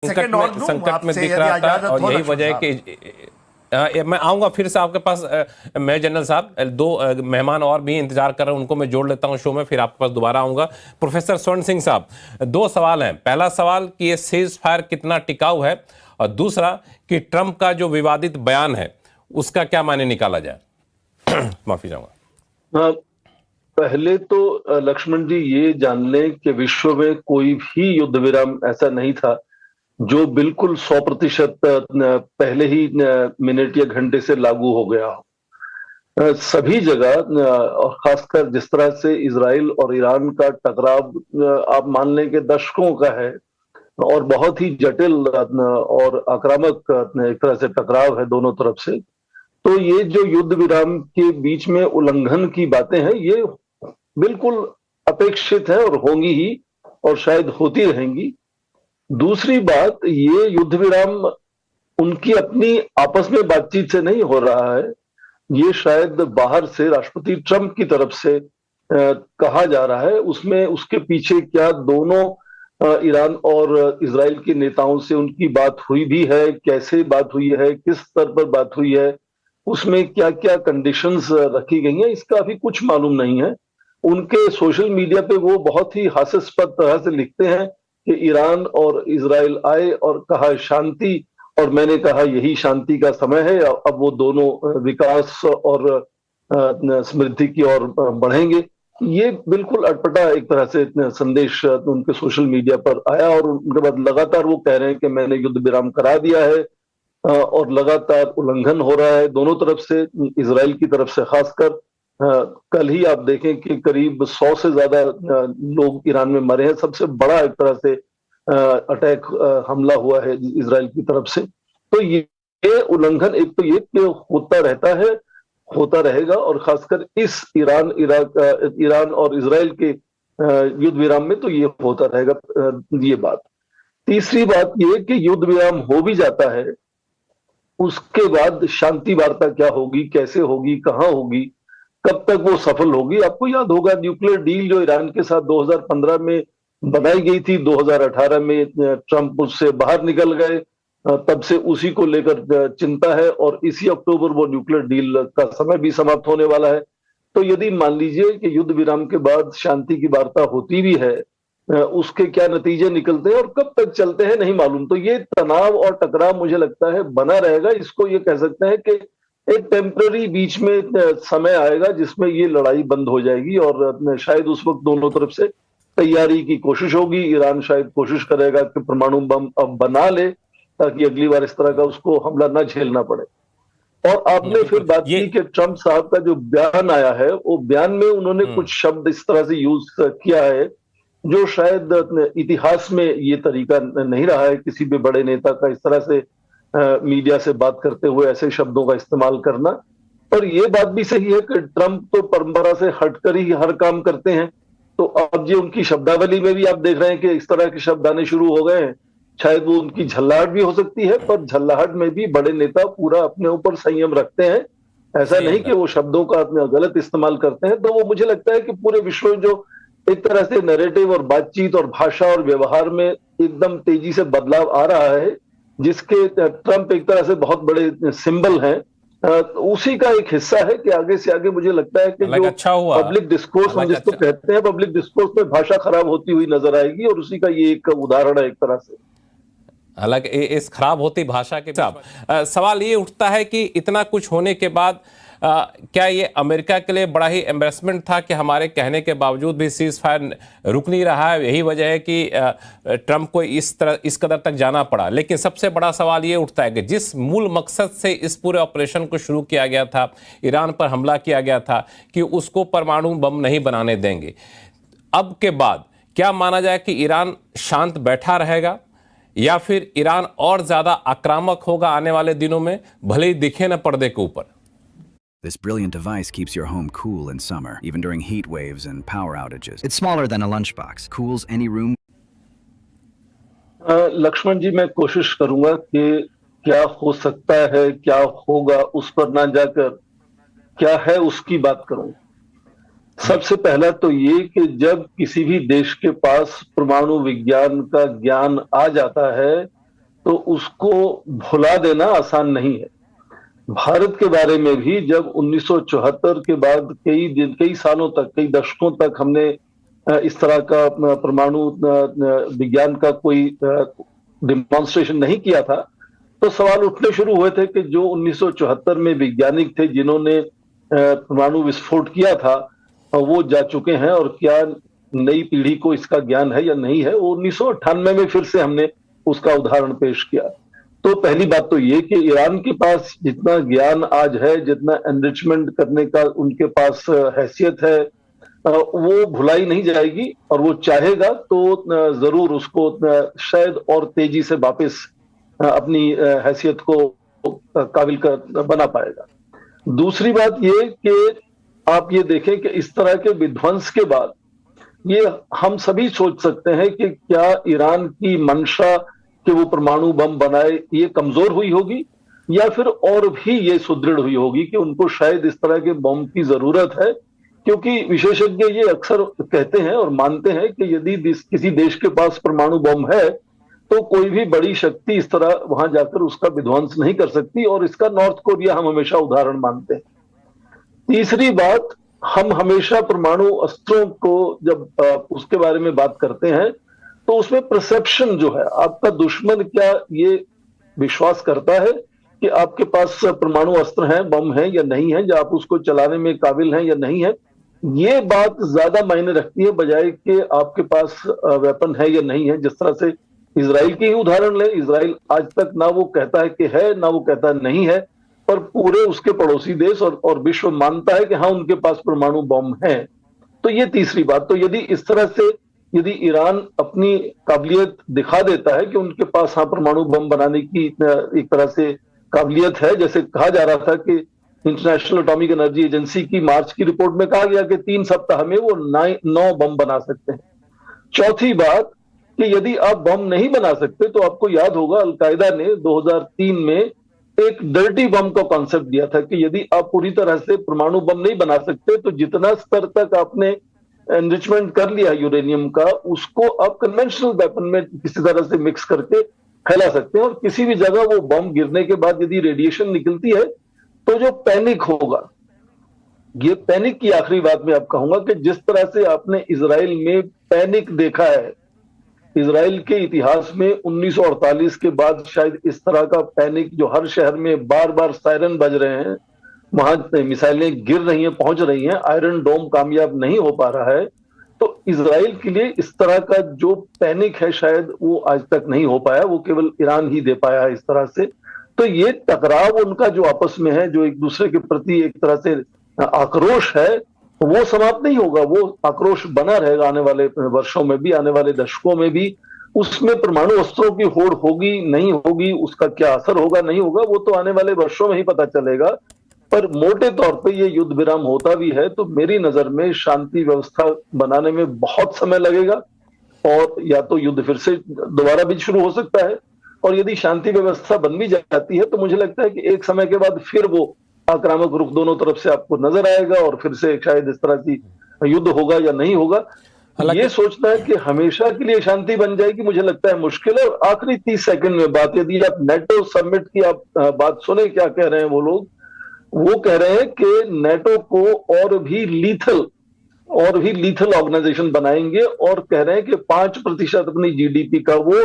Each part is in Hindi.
संकट में दिख रहा था और यही वजह है कि मैं आऊंगा फिर से आपके पास। मेजर जनरल साहब, दो मेहमान और भी इंतजार कर रहे हैं, उनको मैं जोड़ लेता हूं शो में, फिर आपके पास दोबारा आऊंगा। प्रोफेसर स्वर्ण सिंह साहब, दो सवाल हैं। पहला सवाल कि ये सीज फायर कितना टिकाऊ है, और दूसरा कि ट्रंप का जो विवादित बयान है उसका क्या मायने निकाला जाए। माफी चाहूंगा। पहले तो लक्ष्मण जी ये जान लें कि विश्व में कोई भी युद्ध विराम ऐसा नहीं था जो बिल्कुल 100% पहले ही मिनट या घंटे से लागू हो गया हो। सभी जगह और खासकर जिस तरह से इजराइल और ईरान का टकराव आप मान लें कि दशकों का है और बहुत ही जटिल और आक्रामक एक तरह से टकराव है दोनों तरफ से, तो ये जो युद्ध विराम के बीच में उल्लंघन की बातें हैं ये बिल्कुल अपेक्षित है और होंगी ही और शायद होती रहेंगी। दूसरी बात, ये युद्ध विराम उनकी अपनी आपस में बातचीत से नहीं हो रहा है, ये शायद बाहर से राष्ट्रपति ट्रंप की तरफ से कहा जा रहा है। उसमें उसके पीछे क्या दोनों ईरान और इजराइल के नेताओं से उनकी बात हुई भी है, कैसे बात हुई है, किस स्तर पर बात हुई है, उसमें क्या क्या कंडीशंस रखी गई हैं, इसका अभी कुछ मालूम नहीं है। उनके सोशल मीडिया पे वो बहुत ही हास्यास्पद तरह से लिखते हैं कि ईरान और इजराइल आए और कहा शांति, और मैंने कहा यही शांति का समय है, अब वो दोनों विकास और समृद्धि की ओर बढ़ेंगे। ये बिल्कुल अटपटा एक तरह से संदेश उनके सोशल मीडिया पर आया, और उनके बाद लगातार वो कह रहे हैं कि मैंने युद्ध विराम करा दिया है, और लगातार उल्लंघन हो रहा है दोनों तरफ से, इजराइल की तरफ से खासकर। कल ही आप देखें कि करीब 100 से ज्यादा लोग ईरान में मरे हैं, सबसे बड़ा एक तरह से अटैक हमला हुआ है इजराइल की तरफ से। तो ये उल्लंघन एक तो ये होता रहता है, होता रहेगा, और खासकर इस ईरान और इजराइल के युद्ध विराम में तो ये होता रहेगा ये बात। तीसरी बात ये कि युद्ध विराम हो भी जाता है, उसके बाद शांति वार्ता क्या होगी, कैसे होगी, कहां होगी, कब तक वो सफल होगी। आपको याद होगा न्यूक्लियर डील जो ईरान के साथ 2015 में बनाई गई थी, 2018 में ट्रंप उससे बाहर निकल गए, तब से उसी को लेकर चिंता है, और इसी अक्टूबर वो न्यूक्लियर डील का समय भी समाप्त होने वाला है। तो यदि मान लीजिए कि युद्ध विराम के बाद शांति की वार्ता होती भी है, उसके क्या नतीजे निकलते हैं और कब तक चलते हैं नहीं मालूम। तो ये तनाव और टकराव मुझे लगता है बना रहेगा। इसको ये कह सकते हैं कि एक टेम्पररी बीच में समय आएगा जिसमें ये लड़ाई बंद हो जाएगी, और शायद उस वक्त दोनों तरफ से तैयारी की कोशिश होगी। ईरान शायद कोशिश करेगा कि परमाणु बम अब बना ले ताकि अगली बार इस तरह का उसको हमला न झेलना पड़े। और आपने फिर बात की कि ट्रंप साहब का जो बयान आया है, वो बयान में उन्होंने कुछ शब्द इस तरह से यूज किया है जो शायद इतिहास में ये तरीका नहीं रहा है किसी भी बड़े नेता का इस तरह से मीडिया से बात करते हुए ऐसे शब्दों का इस्तेमाल करना। और ये बात भी सही है कि ट्रंप तो परंपरा से हटकर ही हर काम करते हैं, तो अब ये उनकी शब्दावली में भी आप देख रहे हैं कि इस तरह के शब्द आने शुरू हो गए हैं। शायद वो उनकी झल्लाहट भी हो सकती है, पर झल्लाहट में भी बड़े नेता पूरा अपने ऊपर संयम रखते हैं, ऐसा नहीं कि वो शब्दों का गलत इस्तेमाल करते हैं। तो वो मुझे लगता है कि पूरे विश्व में जो एक तरह से नैरेटिव और बातचीत और भाषा और व्यवहार में एकदम तेजी से बदलाव आ रहा है, जिसके ट्रंप एक तरह से बहुत बड़े सिंबल हैं, उसी का एक हिस्सा है कि आगे से आगे मुझे लगता है कि जो अच्छा हुआ पब्लिक डिस्कोर्स हम जिसको कहते हैं, पब्लिक डिस्कोर्स में भाषा खराब होती हुई नजर आएगी, और उसी का ये एक उदाहरण है एक तरह से। हालांकि इस खराब होती भाषा के सवाल ये उठता है कि इतना कुछ होने के बाद क्या ये अमेरिका के लिए बड़ा ही एम्बैरेसमेंट था कि हमारे कहने के बावजूद भी सीज फायर रुक नहीं रहा है। यही वजह है कि ट्रंप को इस कदर तक जाना पड़ा। लेकिन सबसे बड़ा सवाल ये उठता है कि जिस मूल मकसद से इस पूरे ऑपरेशन को शुरू किया गया था, ईरान पर हमला किया गया था कि उसको परमाणु बम नहीं बनाने देंगे, अब के बाद क्या माना जाए कि ईरान शांत बैठा रहेगा या फिर ईरान और ज्यादा आक्रामक होगा आने वाले दिनों में, भले ही दिखे न पर्दे के ऊपर? This brilliant device keeps your home cool in summer, even during heat waves and power outages. It's smaller than a lunchbox, cools any room. Lakshman जी, मैं कोशिश करूंगा कि क्या हो सकता है, क्या होगा, उस पर ना जाकर क्या है उसकी बात करूं। सबसे पहला तो ये कि जब किसी भी देश के पास परमाणु विज्ञान का ज्ञान आ जाता है, तो उसको भुला देना आसान नहीं है। भारत के बारे में भी जब 1974 के बाद कई सालों तक, कई दशकों तक हमने इस तरह का परमाणु विज्ञान का कोई डिमॉन्स्ट्रेशन नहीं किया था, तो सवाल उठने शुरू हुए थे कि जो 1974 में वैज्ञानिक थे जिन्होंने परमाणु विस्फोट किया था, वो जा चुके हैं और क्या नई पीढ़ी को इसका ज्ञान है या नहीं है। वो 1998 में फिर से हमने उसका उदाहरण पेश किया। तो पहली बात तो ये कि ईरान के पास जितना ज्ञान आज है, जितना एनरिचमेंट करने का उनके पास हैसियत है, वो भुलाई नहीं जाएगी, और वो चाहेगा तो जरूर उसको शायद और तेजी से वापस अपनी हैसियत को काबिल बना पाएगा। दूसरी बात ये कि आप ये देखें कि इस तरह के विध्वंस के बाद ये हम सभी सोच सकते हैं कि क्या ईरान की मंशा कि वो परमाणु बम बनाए ये कमजोर हुई होगी, या फिर और भी ये सुदृढ़ हुई होगी कि उनको शायद इस तरह के बम की जरूरत है। क्योंकि विशेषज्ञ ये अक्सर कहते हैं और मानते हैं कि यदि किसी देश के पास परमाणु बम है तो कोई भी बड़ी शक्ति इस तरह वहां जाकर उसका विध्वंस नहीं कर सकती, और इसका नॉर्थ कोरिया हम हमेशा उदाहरण मानते हैं। तीसरी बात, हम हमेशा परमाणु अस्त्रों को जब उसके बारे में बात करते हैं तो उसमें परसेप्शन जो है, आपका दुश्मन क्या ये विश्वास करता है कि आपके पास परमाणु अस्त्र हैं, बम हैं या नहीं है, या आप उसको चलाने में काबिल हैं या नहीं है, ये बात ज्यादा मायने रखती है बजाय कि आपके पास वेपन है या नहीं है। जिस तरह से इजराइल की ही उदाहरण ले, इजराइल आज तक ना वो कहता है कि है, ना वो कहता नहीं है, पर पूरे उसके पड़ोसी देश और विश्व मानता है कि हाँ उनके पास परमाणु बम है। तो ये तीसरी बात। तो यदि इस तरह से यदि ईरान अपनी काबिलियत दिखा देता है कि उनके पास हाँ परमाणु बम बनाने की एक तरह से काबिलियत है, जैसे कहा जा रहा था कि इंटरनेशनल एटॉमिक एनर्जी एजेंसी की मार्च की रिपोर्ट में कहा गया कि 3 सप्ताह में वो 9 बम बना सकते हैं। चौथी बात कि यदि आप बम नहीं बना सकते तो आपको याद होगा अलकायदा ने 2003 में एक डर्टी बम का कॉन्सेप्ट दिया था कि यदि आप पूरी तरह से परमाणु बम नहीं बना सकते तो जितना स्तर तक आपने एनरिचमेंट कर लिया यूरेनियम का, उसको आप कन्वेंशनल वेपन में किसी तरह से मिक्स करके फैला सकते हैं, और किसी भी जगह वो बम गिरने के बाद यदि रेडिएशन निकलती है तो जो पैनिक होगा, ये पैनिक की आखिरी बात मैं आप कहूंगा कि जिस तरह से आपने इजराइल में पैनिक देखा है, इजराइल के इतिहास में 1948 के बाद शायद इस तरह का पैनिक, जो हर शहर में बार बार सायरन बज रहे हैं, वहां मिसाइलें गिर रही हैं, पहुंच रही हैं, आयरन डोम कामयाब नहीं हो पा रहा है, तो इजराइल के लिए इस तरह का जो पैनिक है शायद वो आज तक नहीं हो पाया, वो केवल ईरान ही दे पाया है इस तरह से। तो ये टकराव उनका जो आपस में है, जो एक दूसरे के प्रति एक तरह से आक्रोश है, वो समाप्त नहीं होगा, वो आक्रोश बना रहेगा आने वाले वर्षों में भी, आने वाले दशकों में भी। उसमें परमाणु अस्त्रों की होड़ होगी नहीं होगी, उसका क्या असर होगा नहीं होगा, वो तो आने वाले वर्षों में ही पता चलेगा। पर मोटे तौर पे ये युद्ध विराम होता भी है तो मेरी नजर में शांति व्यवस्था बनाने में बहुत समय लगेगा, और या तो युद्ध फिर से दोबारा भी शुरू हो सकता है, और यदि शांति व्यवस्था बन भी जाती है तो मुझे लगता है कि एक समय के बाद फिर वो आक्रामक रुख दोनों तरफ से आपको नजर आएगा, और फिर से शायद इस तरह की युद्ध होगा या नहीं होगा। ये सोचना है कि हमेशा के लिए शांति बन जाएगी, मुझे लगता है मुश्किल है। और आखिरी 30 सेकंड में बात, यदि आप नेटो समिट की आप बात सुने, क्या कह रहे हैं वो लोग, वो कह रहे हैं कि नेटो को और भी लीथल ऑर्गेनाइजेशन बनाएंगे, और कह रहे हैं कि 5% अपनी जीडीपी का वो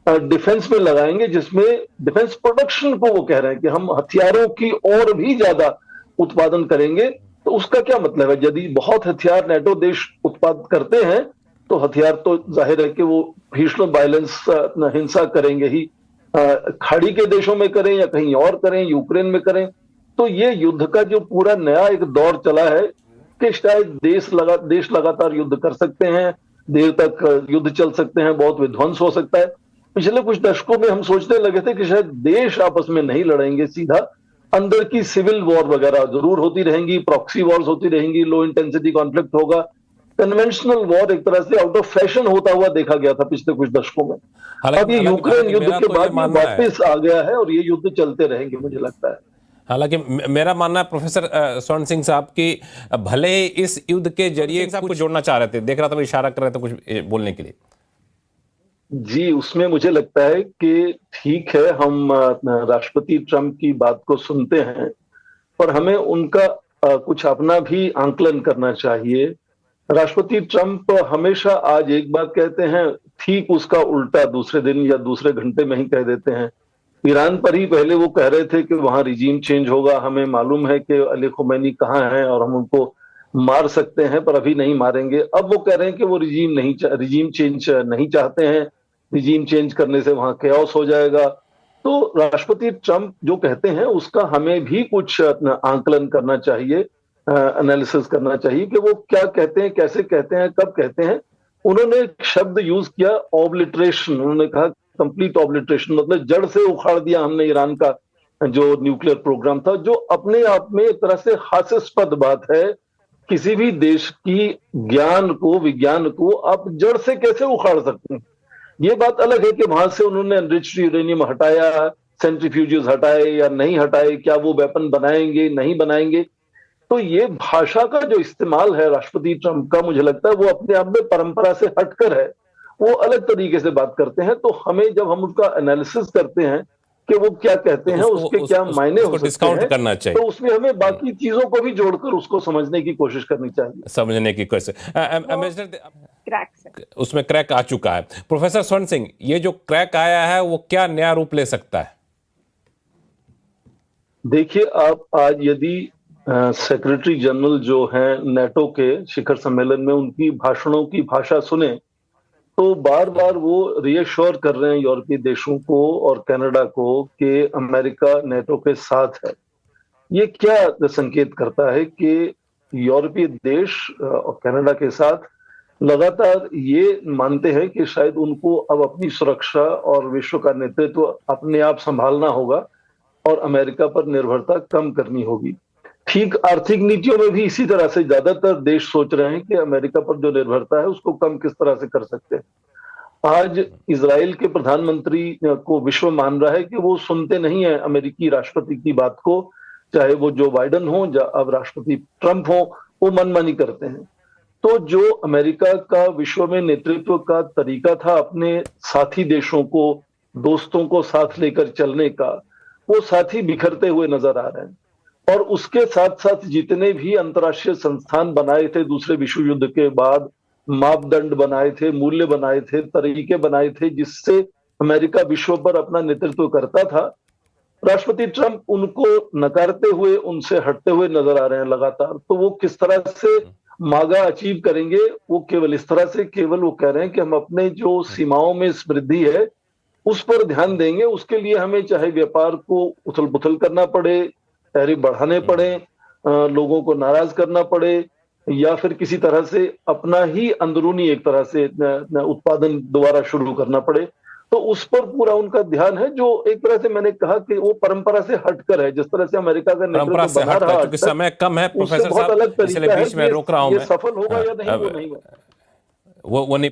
डिफेंस में लगाएंगे, जिसमें डिफेंस प्रोडक्शन को वो कह रहे हैं कि हम हथियारों की और भी ज्यादा उत्पादन करेंगे। तो उसका क्या मतलब है, यदि बहुत हथियार नेटो देश उत्पादन करते हैं तो हथियार तो जाहिर है कि वो भीषण वायलेंस, हिंसा करेंगे ही, खाड़ी के देशों में करें या कहीं और करें, यूक्रेन में करें। तो ये युद्ध का जो पूरा नया एक दौर चला है कि शायद देश लगातार युद्ध कर सकते हैं, देर तक युद्ध चल सकते हैं, बहुत विध्वंस हो सकता है। पिछले कुछ दशकों में हम सोचने लगे थे कि शायद देश आपस में नहीं लड़ेंगे सीधा, अंदर की सिविल वॉर वगैरह जरूर होती रहेंगी, प्रॉक्सी वॉर्स होती रहेंगी, लो इंटेंसिटी कॉन्फ्लिक्ट होगा, कन्वेंशनल वॉर एक तरह से आउट ऑफ फैशन होता हुआ देखा गया था पिछले कुछ दशकों में। अब ये यूक्रेन युद्ध के बाद वापस आ गया है और ये युद्ध चलते रहेंगे मुझे लगता है। हालांकि मेरा मानना है प्रोफेसर स्वर्ण सिंह साहब की, भले इस युद्ध के जरिए कुछ जोड़ना चाह रहे थे, देख रहा था वो इशारा कर रहे थे कुछ बोलने के लिए। जी, उसमें मुझे लगता है कि ठीक है, हम राष्ट्रपति ट्रंप की बात को सुनते हैं, पर हमें उनका कुछ अपना भी आंकलन करना चाहिए। राष्ट्रपति ट्रंप हमेशा आज एक बात कहते हैं, ठीक उसका उल्टा दूसरे दिन या दूसरे घंटे में ही कह देते हैं। ईरान पर ही पहले वो कह रहे थे कि वहां रिजीम चेंज होगा, हमें मालूम है कि अली खुमैनी कहाँ है और हम उनको मार सकते हैं, पर अभी नहीं मारेंगे। अब वो कह रहे हैं कि वो रिजीम चेंज नहीं चाहते हैं, रिजीम चेंज करने से वहां केओस हो जाएगा। तो राष्ट्रपति ट्रंप जो कहते हैं उसका हमें भी कुछ आंकलन करना चाहिए, एनालिसिस करना चाहिए कि वो क्या कहते हैं, कैसे कहते हैं, कब कहते हैं। उन्होंने एक शब्द यूज किया, ऑब्लिटरेशन। उन्होंने कहा कंप्लीट ऑब्लिटरेशन, मतलब जड़ से उखाड़ दिया हमने ईरान का जो न्यूक्लियर प्रोग्राम था, जो अपने आप में एक तरह से हास्यास्पद बात है। किसी भी देश की ज्ञान को, विज्ञान को आप जड़ से कैसे उखाड़ सकते हैं? ये बात अलग है कि वहां से उन्होंने एनरिच्ड यूरेनियम हटाया, सेंट्रीफ्यूजेस हटाए या नहीं हटाए, क्या वो वेपन बनाएंगे नहीं बनाएंगे। तो ये भाषा का जो इस्तेमाल है राष्ट्रपति ट्रंप का, मुझे लगता है वो अपने आप में परंपरा से हटकर है। वो अलग तरीके से बात करते हैं। तो हमें जब हम उसका एनालिसिस करते हैं कि वो क्या कहते हैं, उसके क्या मायने हो सकते डिस्काउंट हैं, करना चाहिए, तो उसमें हमें बाकी चीजों को भी जोड़कर उसको समझने की कोशिश करनी चाहिए। समझने की कोशिश। क्रैक से उसमें क्रैक आ चुका है। प्रोफेसर स्वर्ण सिंह, ये जो क्रैक आया है वो क्या नया रूप ले सकता है? देखिए, आप आज यदि सेक्रेटरी जनरल जो हैं नेटो के शिखर सम्मेलन में उनकी भाषणों की भाषा सुने, तो बार बार वो रीअश्योर कर रहे हैं यूरोपीय देशों को और कनाडा को कि अमेरिका नेटो के साथ है। ये क्या संकेत करता है कि यूरोपीय देश और कनाडा के साथ लगातार ये मानते हैं कि शायद उनको अब अपनी सुरक्षा और विश्व का नेतृत्व अपने आप संभालना होगा और अमेरिका पर निर्भरता कम करनी होगी। ठीक आर्थिक नीतियों में भी इसी तरह से ज्यादातर देश सोच रहे हैं कि अमेरिका पर जो निर्भरता है उसको कम किस तरह से कर सकते हैं। आज इजराइल के प्रधानमंत्री को विश्व मान रहा है कि वो सुनते नहीं है अमेरिकी राष्ट्रपति की बात को, चाहे वो जो बाइडन हो या अब राष्ट्रपति ट्रंप हो, वो मनमानी करते हैं। तो जो अमेरिका का विश्व में नेतृत्व का तरीका था अपने साथी देशों को, दोस्तों को साथ लेकर चलने का, वो साथी बिखरते हुए नजर आ रहे हैं। और उसके साथ साथ जितने भी अंतर्राष्ट्रीय संस्थान बनाए थे दूसरे विश्व युद्ध के बाद, मापदंड बनाए थे, मूल्य बनाए थे, तरीके बनाए थे जिससे अमेरिका विश्व पर अपना नेतृत्व करता था, राष्ट्रपति ट्रंप उनको नकारते हुए, उनसे हटते हुए नजर आ रहे हैं लगातार। तो वो किस तरह से मागा अचीव करेंगे, वो केवल इस तरह से, केवल वो कह रहे हैं कि हम अपने जो सीमाओं में वृद्धि है उस पर ध्यान देंगे। उसके लिए हमें चाहे व्यापार को उथल पुथल करना पड़े, टैरिफ बढ़ाने पड़े, लोगों को नाराज करना पड़े, या फिर किसी तरह से अपना ही अंदरूनी एक तरह से उत्पादन दोबारा शुरू करना पड़े, तो उस पर पूरा उनका ध्यान है। जो एक तरह से मैंने कहा कि वो परंपरा से हटकर है, जिस तरह से अमेरिका का परंपरा नेतृत्व से बना हटकर, रहा, क्योंकि समय कम है प्रोफेसर बहुत साहब, अलग इसलिए तरीका है बीच में कि रोक रहा हूं ये मैं। सफल होगा या नहीं, वो नहीं वो नहीं